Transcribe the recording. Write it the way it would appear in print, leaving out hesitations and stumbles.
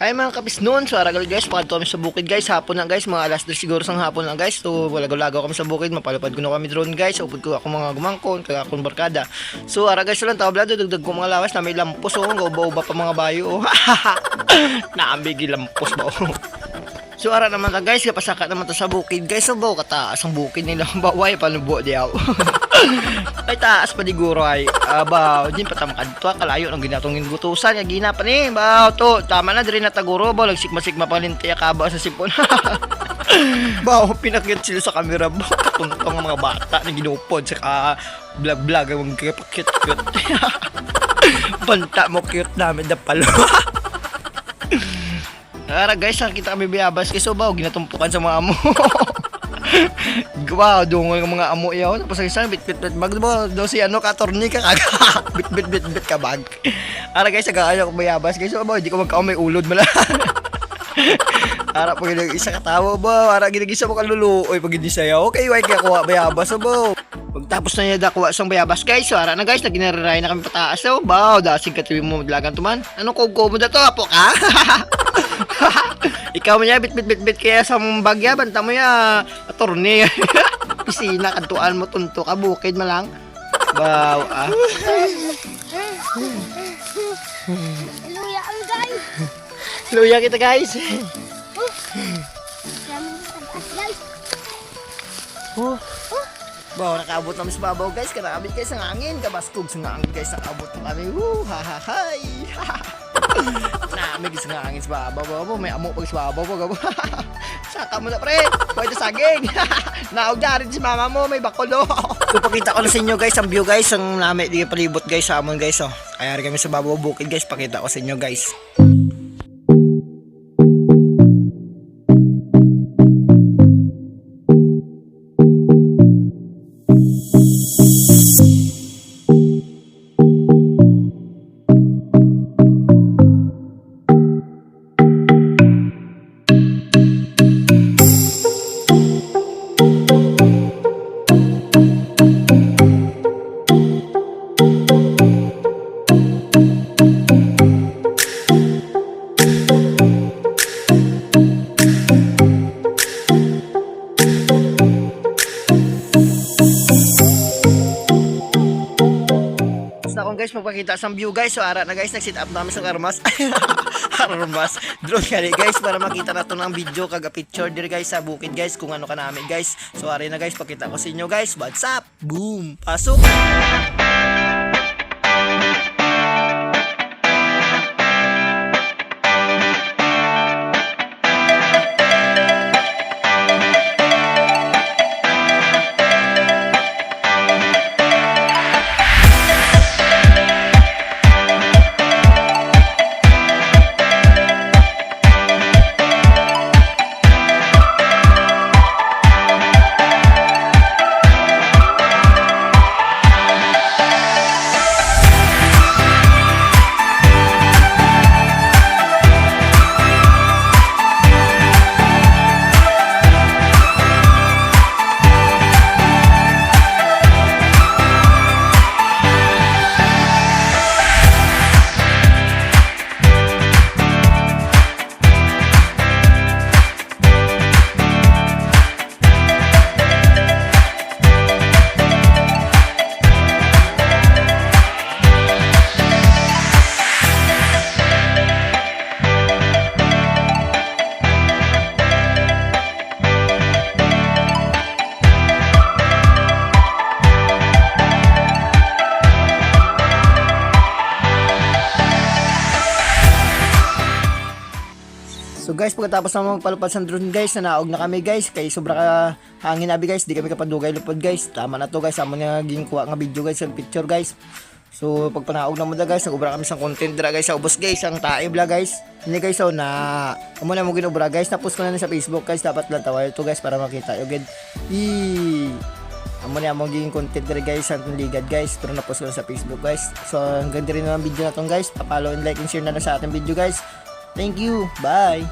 Hi mga kabisnon, so aragal guys, pakadto kami sa bukid guys, hapon lang guys, mga alas 2 siguro sang hapon lang guys. So lagaw-lagaw kami sa bukid, mapalupad ko na kami drone guys, upod ko ako mga gumangkon, kaya akong barkada. So ara guys, lang tablado dagdag ko mga lawas na may lampos oh, uba-uba pa mga bayo oh. Naambigi lampos ba oh. So ara naman ta guys, kapasaka naman ta sa bukid guys, so baw kataas ang bukid nila, baway panubo diaw. Ay taas pa diguro ay baw din patamkad to kalayo ng ginatong gutusan ya gina pa ni baw to tama na diri na taguro baw lagsikma-sikma pa linti akaba sa sipon. Baw pinakyat sila sa camera baw tuntong ang mga bata na ginupod sa vlog ang kipakit-kit. Banta mo cute namin na palo. Ara guys, nakita kami biyabas kasi baw ginatumpukan sa mga amo. Wow, dungol ng mga amo yaw. Tapos isang bit bag mo daw si ano katorni ka kaga. Bit ka bag. Ara guys, nagkakayo ko bayabas guys. So ba, hindi ko magkaon may ulod mala. Ara pag isa katawo ba, ara ginagisa mo kaluluoy pag hindi sayo. Okay, wait kaya kuha bayabas so ba. Pagtapos na niya dakuha sang bayabas guys. So ara na guys, naginararay na kami pataas so. Baw, dasig ka tiwi mo madlagan tuman. Ano ko mo dato apo ka? Ikaw mo niya bit kaya sa bagya banta mo ya attorney. Pisina kantuan mo tunto ka bukid mo lang. Wow ah. Luya ang guys. Luya kita guys. Oh. Baw nakaabot namin sa babaw guys. Karami guys ang hangin. Kabaskog sa hangin guys. Nakaabot na kami. Ha ha hay. May gising nga angin sa babaw. May amo pag sa babaw. Saka mo na pre. Pwede saging. Naog na rin si mama mo. May bakulo. So pakita ko na sa inyo guys. Ang view guys. Ang lami. Di palibot guys sa amon guys. Oh. Kaya rin kami sa babaw bukid guys. Pakita ko sa inyo guys. Guys, magpakita sa view guys. So ara na guys, nag-sit up namin sa armas. Armas. Drone kali guys para makita na to ng video kaga picture dire guys sa bukid guys kung ano ka namin guys. So ara na guys, pakita ko sa inyo guys. What's up? Boom. Pasok. So guys, pagkatapos na magpalupad sa drone guys, naog na kami guys, kay sobra ka hangin abi guys, di kami kapadugay lupod guys. Tama na to guys, amo nga ginkuha nga video guys, ang picture guys. So pag panaog na mo da guys, nagubra kami sa content dira guys sa ubos guys, ang tae bla guys. Hindi guys so na amo na mo ginubra guys, tapos ko na sa Facebook guys, dapat lang tawayo to guys para makita yo gid. Amo na mo gin content dira guys, ang ligad guys, pero na-post ko na sa Facebook guys. So hanggang diri na ang video na tong guys, pa-follow and like and share na sa ating video guys. Thank you. Bye.